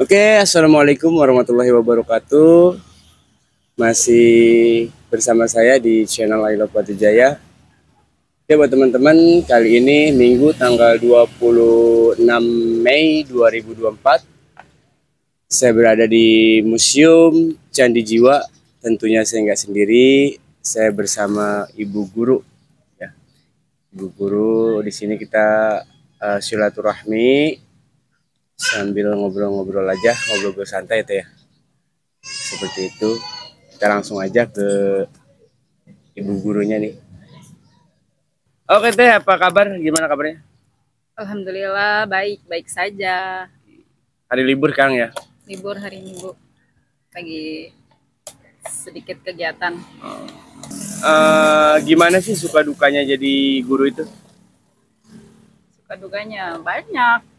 Oke, assalamualaikum warahmatullahi wabarakatuh. Masih bersama saya di channel I Love Batu Jaya. Oke, buat teman-teman, kali ini Minggu tanggal 26 Mei 2024. Saya berada di Museum Candi Jiwa. Tentunya saya nggak sendiri, saya bersama Ibu Guru. Ya, Ibu Guru, di sini kita silaturahmi sambil ngobrol-ngobrol aja, ngobrol santai itu ya. Seperti itu. Kita langsung aja ke ibu gurunya nih. Oke Teh, apa kabar? Gimana kabarnya? Alhamdulillah baik-baik saja. Hari libur Kang ya? Libur hari Minggu. Lagi sedikit kegiatan. Gimana sih suka dukanya jadi guru itu? Suka dukanya banyak.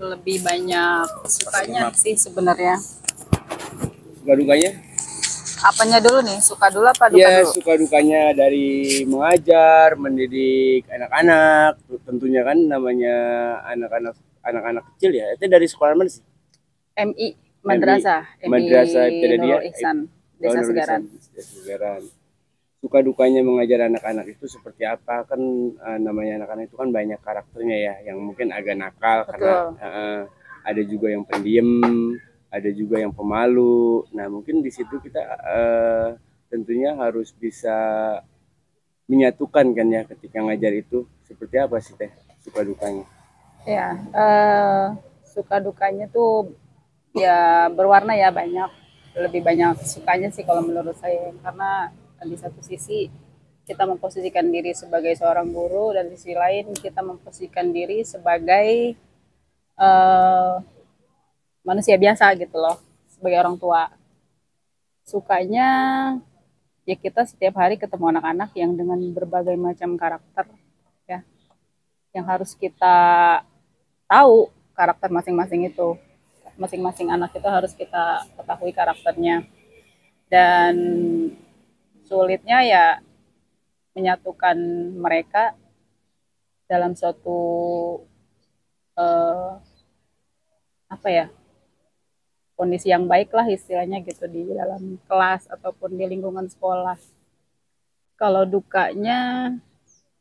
Lebih banyak sukanya sih sebenarnya. Suka dukanya? Apanya dulu nih? Suka dulu apa duka Ya, dulu? suka dukanya dari mengajar, mendidik anak-anak. Tentunya kan namanya anak-anak kecil ya. Itu dari sekolah mana sih? MI Madrasah, Madrasah Nurul Ihsan, Desa Segaran. Segaran. Suka dukanya mengajar anak-anak itu seperti apa? Kan namanya anak-anak itu kan banyak karakternya ya, yang mungkin agak nakal. Betul. Karena ada juga yang pendiam, ada juga yang pemalu. Nah, mungkin di situ kita tentunya harus bisa menyatukan kan ya ketika ngajar itu. Seperti apa sih Teh suka dukanya? Ya, suka dukanya tuh ya berwarna ya, banyak. Lebih banyak sukanya sih kalau menurut saya, karena di satu sisi kita memposisikan diri sebagai seorang guru, dan di sisi lain kita memposisikan diri sebagai manusia biasa gitu loh, sebagai orang tua. Sukanya ya kita setiap hari ketemu anak-anak yang dengan berbagai macam karakter ya, yang harus kita tahu karakter masing-masing itu. Masing-masing anak itu harus kita ketahui karakternya. Dan sulitnya ya menyatukan mereka dalam suatu apa ya, kondisi yang baik lah istilahnya gitu, di dalam kelas ataupun di lingkungan sekolah. Kalau dukanya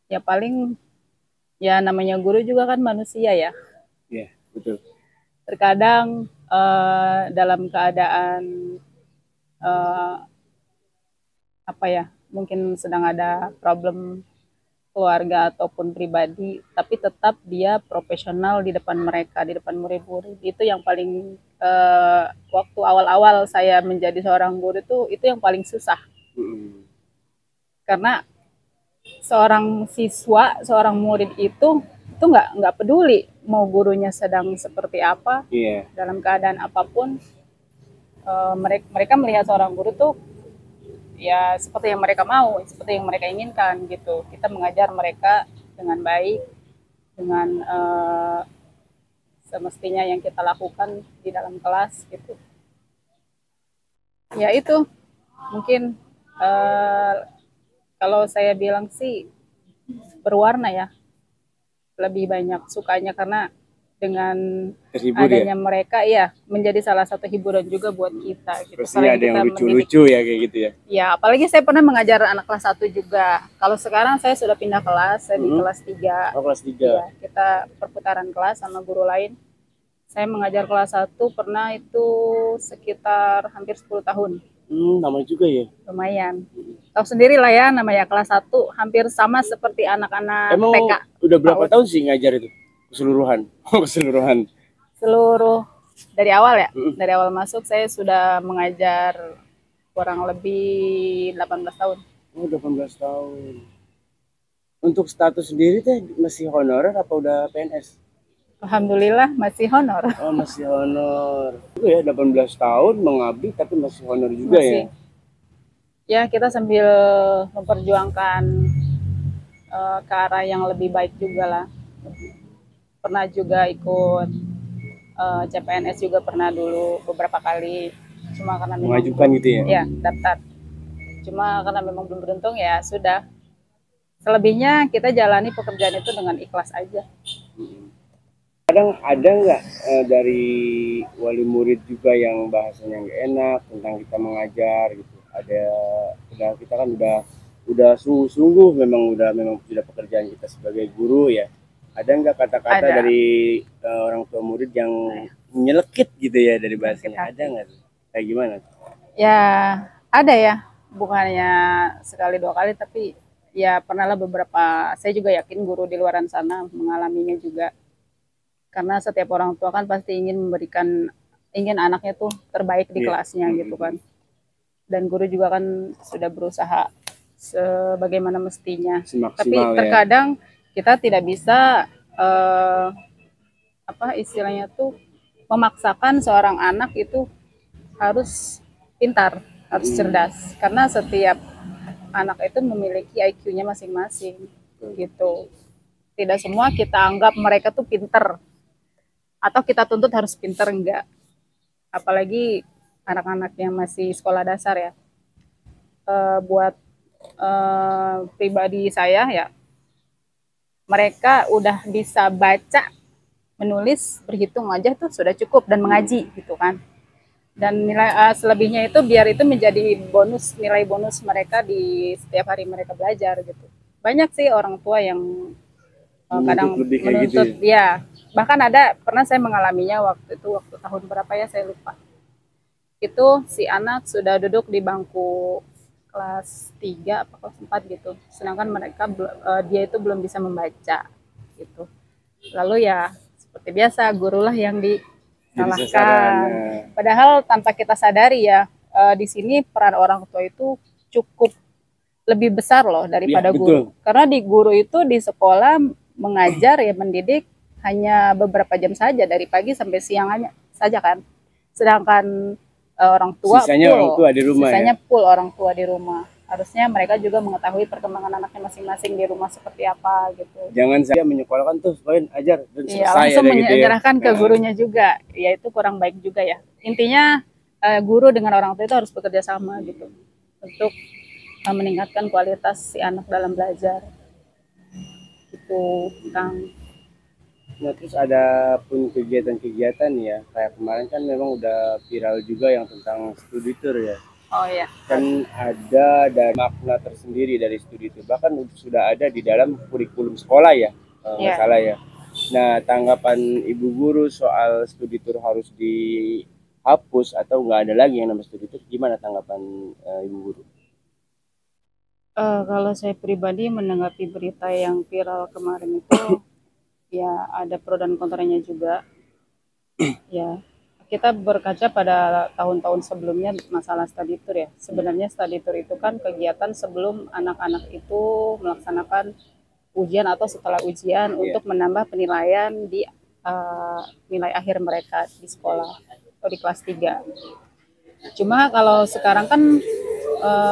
ya paling ya namanya guru juga kan manusia ya. Iya, betul. Terkadang dalam keadaan apa ya, mungkin sedang ada problem keluarga ataupun pribadi, tapi tetap dia profesional di depan mereka, di depan murid-murid. Itu yang paling waktu awal-awal saya menjadi seorang guru itu yang paling susah. Karena seorang siswa, seorang murid itu nggak peduli mau gurunya sedang seperti apa, dalam keadaan apapun. Mereka melihat seorang guru tuh ya seperti yang mereka mau, seperti yang mereka inginkan gitu. Kita mengajar mereka dengan baik, dengan semestinya yang kita lakukan di dalam kelas gitu. Ya itu mungkin kalau saya bilang sih berwarna ya, lebih banyak sukanya karena dengan adanya mereka ya menjadi salah satu hiburan juga buat kita gitu. Pastinya ada yang lucu-lucu ya kayak gitu ya. Ya, apalagi saya pernah mengajar anak kelas 1 juga. Kalau sekarang saya sudah pindah kelas, saya di kelas 3. Oh, kelas 3. Ya, kita perputaran kelas sama guru lain. Saya mengajar kelas 1 pernah itu sekitar hampir 10 tahun. Lama juga ya. Lumayan. Tahu sendiri lah ya, namanya kelas 1 hampir sama seperti anak-anak TK. Udah berapa tahun sih ngajar itu? Keseluruhan. Keseluruhan. Seluruh dari awal ya. Dari awal masuk saya sudah mengajar kurang lebih 18 tahun. Oh, 18 tahun. Untuk status sendiri teh masih honorer apa udah PNS? Alhamdulillah masih honor. Oh, masih honor. Itu ya 18 tahun mengabdi tapi masih honor juga masih. Ya, kita sambil memperjuangkan ke arah yang lebih baik juga lah. Pernah juga ikut CPNS juga, pernah dulu beberapa kali. Cuma karena memang mengajukan gitu ya? Ya, daftar. Cuma karena memang belum beruntung ya sudah. Selebihnya kita jalani pekerjaan itu dengan ikhlas aja. Kadang ada nggak dari wali murid juga yang bahasanya nggak enak tentang kita mengajar gitu? Ada, udah kita kan udah sungguh-sungguh memang sudah pekerjaan kita sebagai guru ya. Ada nggak kata-kata Ada. dari orang tua murid yang nyelekit gitu ya dari bahasanya? Ada nggak? Kayak gimana? Ya ada ya, bukannya sekali dua kali, tapi ya pernahlah beberapa. Saya juga yakin guru di luaran sana mengalaminya juga. Karena setiap orang tua kan pasti ingin anaknya tuh terbaik di kelasnya gitu kan. Dan guru juga kan sudah berusaha sebagaimana mestinya. Tapi terkadang kita tidak bisa apa istilahnya tuh memaksakan seorang anak itu harus pintar, harus cerdas. Karena setiap anak itu memiliki IQ-nya masing-masing gitu. Tidak semua kita anggap mereka tuh pinter atau kita tuntut harus pinter, enggak. Apalagi anak-anak yang masih sekolah dasar ya. Buat pribadi saya ya, mereka udah bisa baca, menulis, berhitung aja tuh sudah cukup, dan mengaji gitu kan. Dan nilai selebihnya itu biar itu menjadi bonus, nilai bonus mereka di setiap hari mereka belajar gitu. Banyak sih orang tua yang kadang menuntut gitu ya. Bahkan ada, pernah saya mengalaminya waktu tahun berapa ya saya lupa. Itu si anak sudah duduk di bangku kelas 3 apa kelas 4 gitu. Sedangkan dia itu belum bisa membaca gitu. Lalu ya seperti biasa gurulah yang disalahkan. Padahal tanpa kita sadari ya, di sini peran orang tua itu cukup lebih besar loh daripada guru. Karena di guru itu di sekolah mengajar ya, mendidik hanya beberapa jam saja, dari pagi sampai siang saja kan. Sedangkan orang tua sisanya full orang tua di rumah. Harusnya mereka juga mengetahui perkembangan anaknya masing-masing di rumah seperti apa gitu. Jangan saja menyekolahkan tuh supaya ajar dan selesai. Ya, langsung menyerahkan ke gurunya juga. Ya itu kurang baik juga ya. Intinya guru dengan orang tua itu harus bekerja sama gitu untuk meningkatkan kualitas si anak dalam belajar. Itu Kang. Nah, terus ada pun kegiatan-kegiatan ya, kayak kemarin kan memang udah viral juga yang tentang studi tour ya. Oh iya. Kan ada dan makna tersendiri dari studi tour, bahkan sudah ada di dalam kurikulum sekolah ya, nggak salah ya. Nah, tanggapan Ibu Guru soal studi tour harus dihapus atau nggak ada lagi yang namanya studi tour, gimana tanggapan Ibu Guru? Kalau saya pribadi menanggapi berita yang viral kemarin itu, ya ada pro dan kontranya juga. Ya, kita berkaca pada tahun-tahun sebelumnya masalah study tour ya. Sebenarnya study tour itu kan kegiatan sebelum anak-anak itu melaksanakan ujian atau setelah ujian untuk menambah penilaian di nilai akhir mereka di sekolah atau di kelas 3. Cuma kalau sekarang kan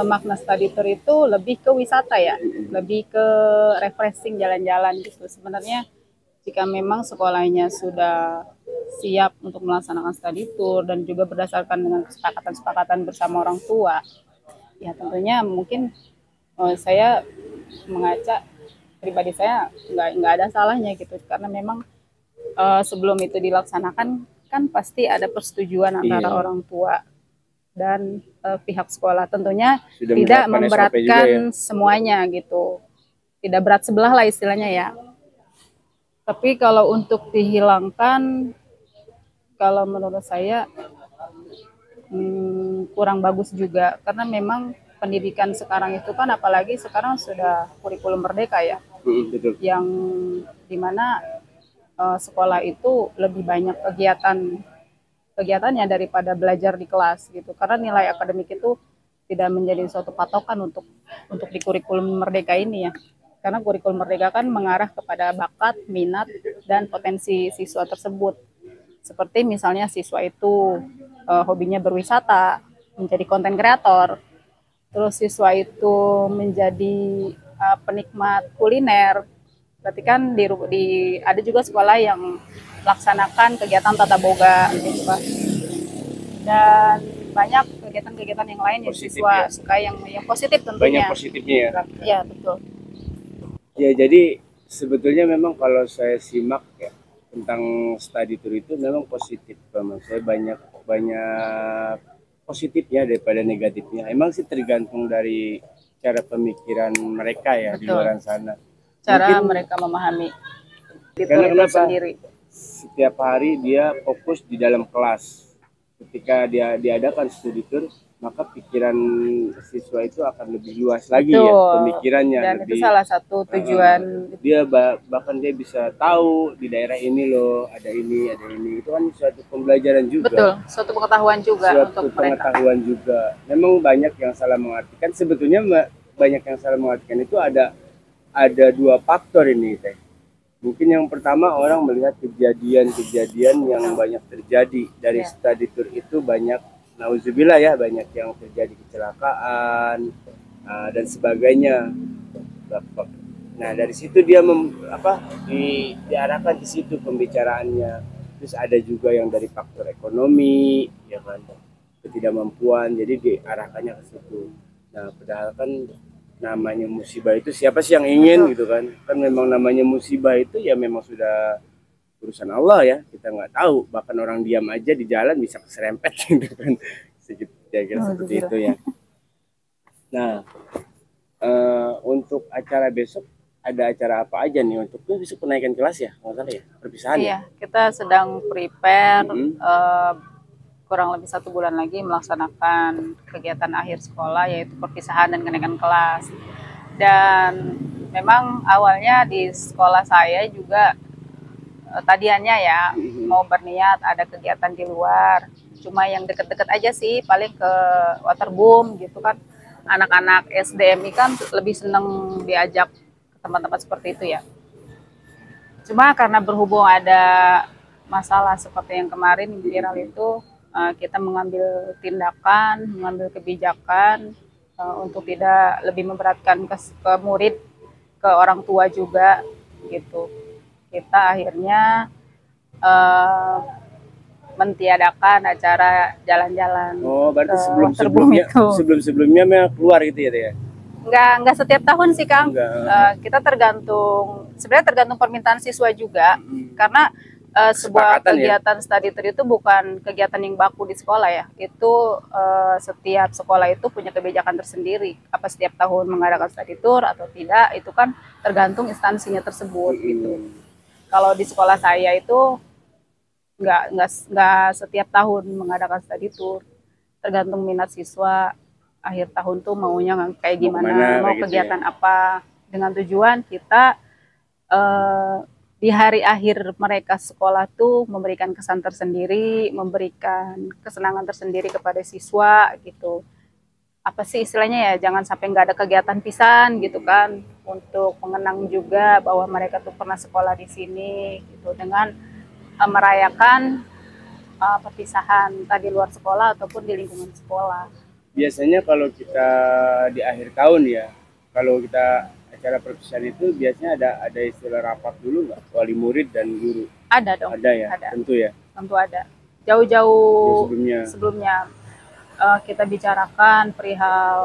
makna study tour itu lebih ke wisata ya, lebih ke refreshing, jalan-jalan gitu. Sebenarnya jika memang sekolahnya sudah siap untuk melaksanakan study tour dan juga berdasarkan dengan kesepakatan bersama orang tua, ya tentunya mungkin saya mengaca pribadi saya nggak ada salahnya gitu, karena memang sebelum itu dilaksanakan kan pasti ada persetujuan antara orang tua dan pihak sekolah. Tentunya sudah tidak memberatkan semuanya gitu, tidak berat sebelah lah istilahnya ya. Tapi kalau untuk dihilangkan, kalau menurut saya kurang bagus juga, karena memang pendidikan sekarang itu kan, apalagi sekarang sudah kurikulum merdeka ya, yang dimana sekolah itu lebih banyak kegiatannya daripada belajar di kelas gitu, karena nilai akademik itu tidak menjadi suatu patokan untuk di kurikulum merdeka ini ya. Karena kurikulum merdeka kan mengarah kepada bakat, minat, dan potensi siswa tersebut. Seperti misalnya siswa itu hobinya berwisata, menjadi konten kreator. Terus siswa itu menjadi penikmat kuliner. Berarti kan ada juga sekolah yang melaksanakan kegiatan tata boga gitu kan. Dan banyak kegiatan-kegiatan yang lain yang siswa suka, yang positif tentunya. Banyak positifnya ya. Iya, betul. Ya, jadi sebetulnya memang kalau saya simak ya, tentang study tour itu memang positif, Pak. Saya banyak banyak positifnya daripada negatifnya. Emang sih tergantung dari cara pemikiran mereka ya di Betul. luar sana. Cara Mungkin mereka memahami karena itu kenapa? sendiri. Setiap hari dia fokus di dalam kelas. Ketika dia diadakan studi tour, maka pikiran siswa itu akan lebih luas lagi ya Betul. pemikirannya. Dan lebih itu salah satu tujuan. dia bahkan dia bisa tahu di daerah ini loh ada ini itu kan suatu pembelajaran juga. Betul, suatu pengetahuan juga Suatu untuk mereka. pengetahuan juga. Memang banyak yang salah mengartikan, sebetulnya banyak yang salah mengartikan itu ada dua faktor ini teh. Mungkin yang pertama orang melihat kejadian-kejadian yang banyak terjadi dari study tour itu, banyak nauzubillah ya, banyak yang terjadi kecelakaan dan sebagainya. Nah dari situ dia diarahkan di situ pembicaraannya. Terus ada juga yang dari faktor ekonomi, ya kan, ketidakmampuan, jadi diarahkannya ke situ. Nah padahal kan namanya musibah itu siapa sih yang ingin gitu kan? Kan memang namanya musibah itu ya memang sudah urusan Allah ya. Kita nggak tahu, bahkan orang diam aja di jalan bisa keserempet gitu kan. Kira-kira seperti itu ya. Nah untuk acara besok ada acara apa aja nih untuk besok kenaikan kelas ya? Nggak salah ya, perpisahan Iya, ya? kita sedang prepare kurang lebih 1 bulan lagi melaksanakan kegiatan akhir sekolah, yaitu perpisahan dan kenaikan kelas. Dan memang awalnya di sekolah saya juga tadiannya ya mau berniat ada kegiatan di luar, cuma yang deket-deket aja sih, paling ke waterboom gitu kan. Anak-anak SDMI kan lebih seneng diajak ke tempat-tempat seperti itu ya. Cuma karena berhubung ada masalah seperti yang kemarin viral itu, kita mengambil tindakan, mengambil kebijakan untuk tidak lebih memberatkan ke murid, ke orang tua juga gitu. Kita akhirnya mentiadakan acara jalan-jalan. Oh, berarti sebelum-sebelumnya memang keluar gitu ya? Enggak setiap tahun sih, Kang. Kita sebenarnya tergantung permintaan siswa juga, karena sebuah kegiatan study tour itu bukan kegiatan yang baku di sekolah ya. Itu setiap sekolah itu punya kebijakan tersendiri. Apa setiap tahun mengadakan study tour atau tidak, itu kan tergantung instansinya tersebut gitu. Kalau di sekolah saya itu nggak setiap tahun mengadakan study tour, tergantung minat siswa. Akhir tahun tuh maunya kayak gimana, mau kegiatan apa, dengan tujuan kita di hari akhir mereka sekolah tuh memberikan kesan tersendiri, memberikan kesenangan tersendiri kepada siswa gitu. Apa sih istilahnya ya, jangan sampai nggak ada kegiatan pisan gitu kan, untuk mengenang juga bahwa mereka tuh pernah sekolah di sini gitu, dengan merayakan perpisahan tadi luar sekolah ataupun di lingkungan sekolah. Biasanya kalau kita di akhir tahun ya, kalau kita acara perpisahan itu biasanya ada istilah rapat dulu nggak, wali murid dan guru? Ada dong. Ada ya, ada. Tentu ya. Tentu ada. Jauh-jauh sebelumnya kita bicarakan perihal,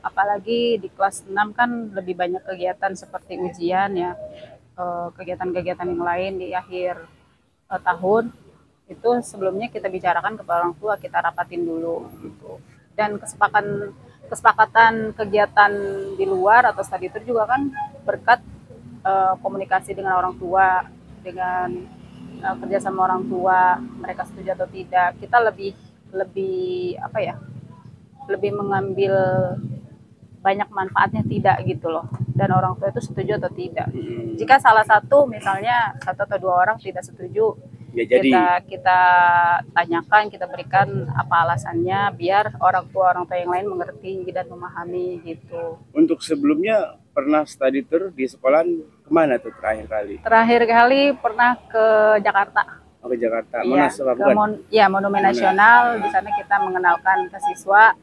apalagi di kelas 6 kan lebih banyak kegiatan seperti ujian ya, kegiatan-kegiatan yang lain di akhir tahun itu. Sebelumnya kita bicarakan kepada orang tua, kita rapatin dulu gitu. Dan kesepakatan kegiatan di luar atau study tour juga kan berkat komunikasi dengan orang tua, dengan kerja sama orang tua, mereka setuju atau tidak. Kita lebih apa ya, lebih mengambil banyak manfaatnya tidak gitu loh, dan orang tua itu setuju atau tidak. Jika salah satu, misalnya 1 atau 2 orang tidak setuju, ya jadi kita tanyakan, kita berikan apa alasannya, biar orang tua yang lain mengerti dan memahami gitu. Untuk sebelumnya pernah study tour di sekolah kemana tuh terakhir kali? Terakhir kali pernah ke Jakarta. Oh, ke Jakarta. Ya, Monumen Nasional. Di sana kita mengenalkan ke siswa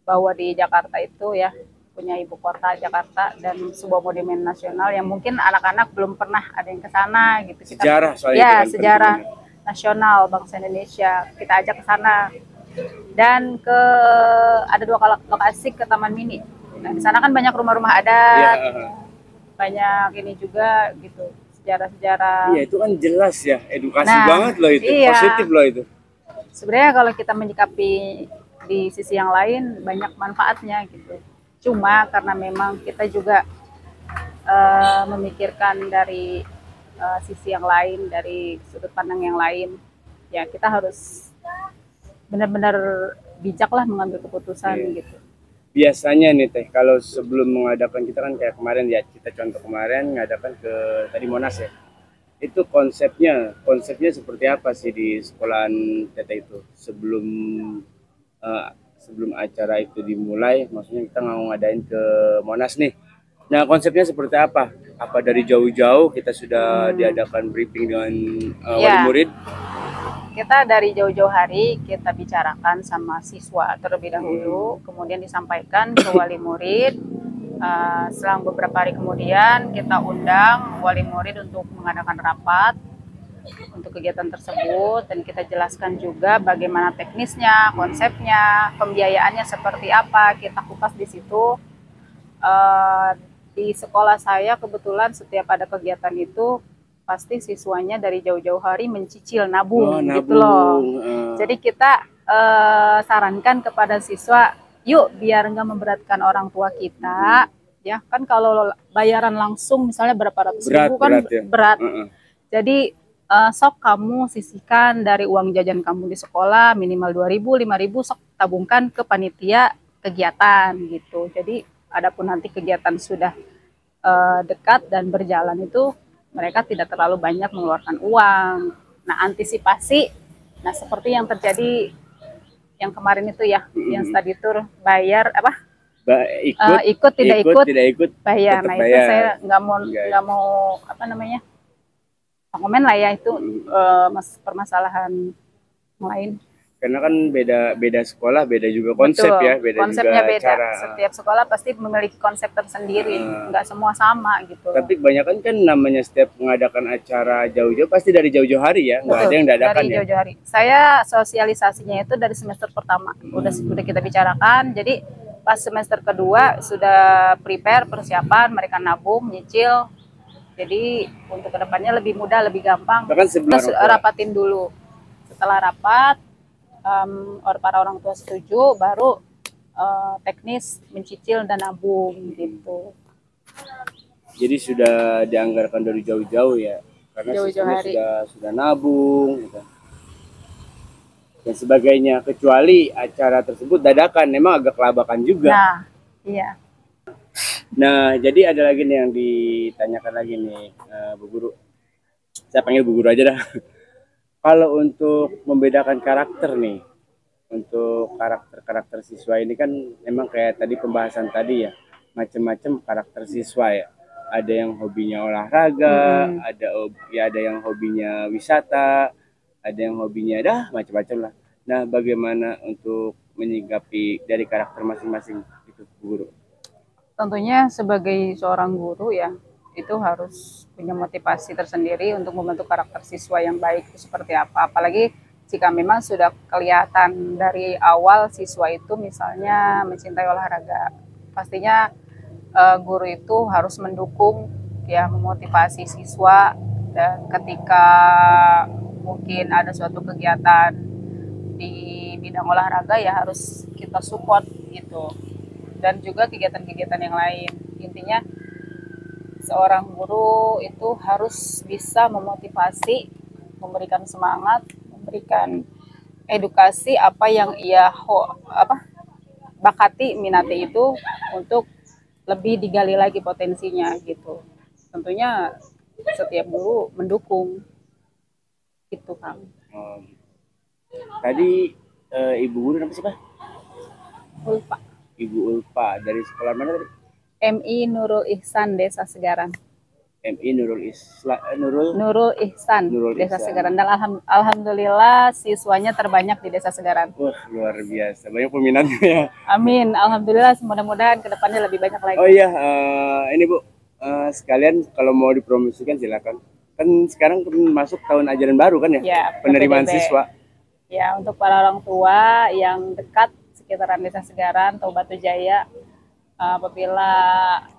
bahwa di Jakarta itu ya punya ibu kota Jakarta dan sebuah monumen nasional yang mungkin anak-anak belum pernah ada yang ke sana gitu. Sejarah soalnya ya, sejarah nasional bangsa Indonesia. Kita ajak ke sana. Dan ada 2 lokasi ke Taman Mini. Nah, di sana kan banyak rumah-rumah adat. Banyak ini juga gitu. sejarah-sejarah. Iya, itu kan jelas ya, edukasi Nah, banget loh itu, iya. positif loh itu. Sebenarnya kalau kita menyikapi di sisi yang lain banyak manfaatnya gitu. Cuma karena memang kita juga memikirkan dari sisi yang lain, dari sudut pandang yang lain, ya kita harus benar-benar bijak lah mengambil keputusan Iya. gitu. Biasanya nih Teh, kalau sebelum mengadakan, kita kan kayak kemarin ya, kita contoh kemarin mengadakan ke tadi Monas ya. Itu konsepnya seperti apa sih di sekolahan Teteh itu eh, sebelum acara itu dimulai, maksudnya kita mau ngadain ke Monas nih. Nah, konsepnya seperti apa? Apa dari jauh-jauh kita sudah diadakan briefing dengan wali Ya, murid? kita dari jauh-jauh hari kita bicarakan sama siswa terlebih dahulu, kemudian disampaikan ke wali murid. Selang beberapa hari kemudian kita undang wali murid untuk mengadakan rapat untuk kegiatan tersebut, dan kita jelaskan juga bagaimana teknisnya, konsepnya, pembiayaannya seperti apa. Kita kupas di situ. Di sekolah saya kebetulan setiap ada kegiatan itu pasti siswanya dari jauh-jauh hari mencicil nabung, gitu loh. Jadi kita sarankan kepada siswa, yuk biar nggak memberatkan orang tua kita, ya kan kalau bayaran langsung misalnya berapa ratus ribu kan berat. Jadi sok kamu sisihkan dari uang jajan kamu di sekolah minimal 2.000, 5.000, sok tabungkan ke panitia kegiatan gitu. Jadi adapun nanti kegiatan sudah dekat dan berjalan itu mereka tidak terlalu banyak mengeluarkan uang. Nah, antisipasi, nah seperti yang terjadi yang kemarin itu ya, yang study tour bayar apa? Ikut tidak ikut bayar. Nah, itu saya nggak mau apa namanya, komen lah ya, itu permasalahan lain. Karena kan beda sekolah, beda juga konsep. Betul. Ya, beda konsepnya juga beda. Cara. Setiap sekolah pasti memiliki konsep tersendiri, nggak semua sama gitu. Tapi kebanyakan kan namanya setiap mengadakan acara jauh-jauh pasti dari jauh-jauh hari ya, nggak ada yang dadakan dari jauh-jauh hari. Saya sosialisasinya itu dari semester pertama, udah kita bicarakan. Jadi pas semester kedua sudah prepare persiapan, mereka nabung, nyicil. Jadi untuk kedepannya lebih mudah, lebih gampang. Kita rapatin dulu. Setelah rapat, para orang tua setuju, baru teknis mencicil dan nabung gitu. Jadi sudah dianggarkan dari jauh-jauh ya, karena sudah nabung gitu, dan sebagainya. Kecuali acara tersebut dadakan, memang agak kelabakan juga. Nah, iya. Nah, jadi ada lagi nih yang ditanyakan lagi nih, Bu Guru. Saya panggil Bu Guru aja dah. Kalau untuk membedakan karakter nih, untuk karakter siswa ini kan memang kayak tadi pembahasan tadi ya, macam-macam karakter siswa ya. Ada yang hobinya olahraga, ada yang hobinya wisata, ada yang hobinya macam-macam lah. Nah, bagaimana untuk menyikapi dari karakter masing-masing itu, Bu Guru? Tentunya sebagai seorang guru ya, itu harus punya motivasi tersendiri untuk membentuk karakter siswa yang baik itu seperti apa. Apalagi jika memang sudah kelihatan dari awal siswa itu misalnya mencintai olahraga, pastinya guru itu harus mendukung ya, memotivasi siswa. Dan ketika mungkin ada suatu kegiatan di bidang olahraga ya harus kita support gitu, dan juga kegiatan-kegiatan yang lain. Intinya seorang guru itu harus bisa memotivasi, memberikan semangat, memberikan edukasi apa yang ia bakati, minati itu, untuk lebih digali lagi potensinya gitu. Tentunya setiap guru mendukung itu, Kang. Tadi Ibu Guru apa sih, Pak? Ulfa. Ibu Ulfa dari sekolah mana tadi? MI Nurul Ihsan Desa Segaran. MI Nurul Ihsan Desa Segaran. Dan alhamdulillah siswanya terbanyak di Desa Segaran. Wah, luar biasa, banyak peminatnya ya. Amin, alhamdulillah, mudah-mudahan kedepannya lebih banyak lagi. Oh iya, ini Bu, sekalian kalau mau dipromosikan silakan. Kan sekarang masuk tahun ajaran baru kan ya? Ya, penerimaan siswa. Ya, untuk para orang tua yang dekat sekitaran Desa Segaran atau Batu Jaya, apabila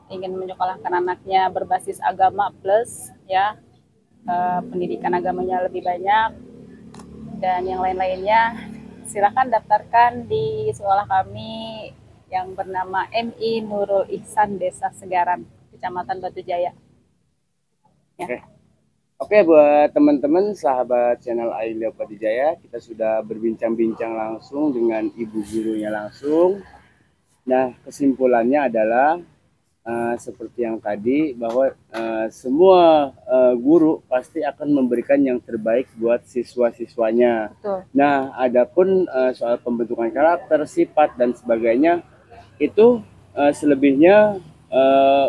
ingin menyekolahkan anaknya berbasis agama plus ya, pendidikan agamanya lebih banyak, dan yang lain-lainnya silakan daftarkan di sekolah kami yang bernama MI Nurul Ihsan Desa Segaran, Kecamatan Batu Jaya. Ya. Oke, buat teman-teman sahabat channel Ailio Jaya, kita sudah berbincang-bincang langsung dengan ibu gurunya langsung. Nah, kesimpulannya adalah seperti yang tadi, bahwa semua guru pasti akan memberikan yang terbaik buat siswa-siswanya. Betul. Nah, adapun soal pembentukan karakter, sifat dan sebagainya itu selebihnya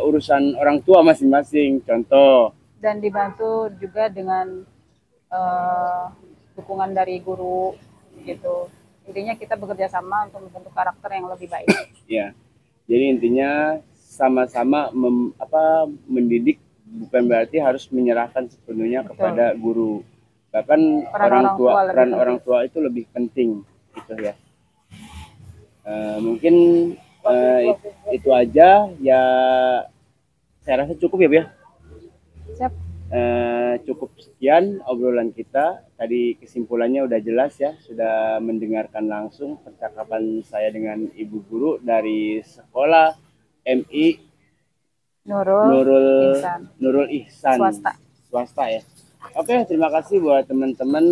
urusan orang tua masing-masing. Contoh, dan dibantu juga dengan dukungan dari guru gitu. Intinya kita bekerja sama untuk membentuk karakter yang lebih baik. Ya, jadi intinya sama-sama mendidik, bukan berarti harus menyerahkan sepenuhnya kepada guru. Bahkan peran orang tua itu lebih penting gitu ya. Mungkin itu aja ya, saya rasa cukup ya Bu ya. Siap. Cukup sekian obrolan kita. Tadi kesimpulannya udah jelas ya, sudah mendengarkan langsung percakapan saya dengan ibu guru dari sekolah MI Nurul Ihsan swasta ya. Oke, terima kasih buat teman-teman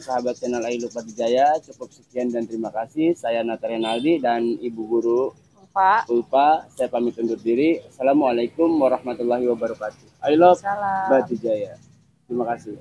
sahabat channel Ailio Jaya. Cukup sekian dan terima kasih. Saya Nata Renaldi dan ibu guru Ulfa. Saya pamit undur diri. Assalamualaikum warahmatullahi wabarakatuh. Ailio Jaya. Terima kasih.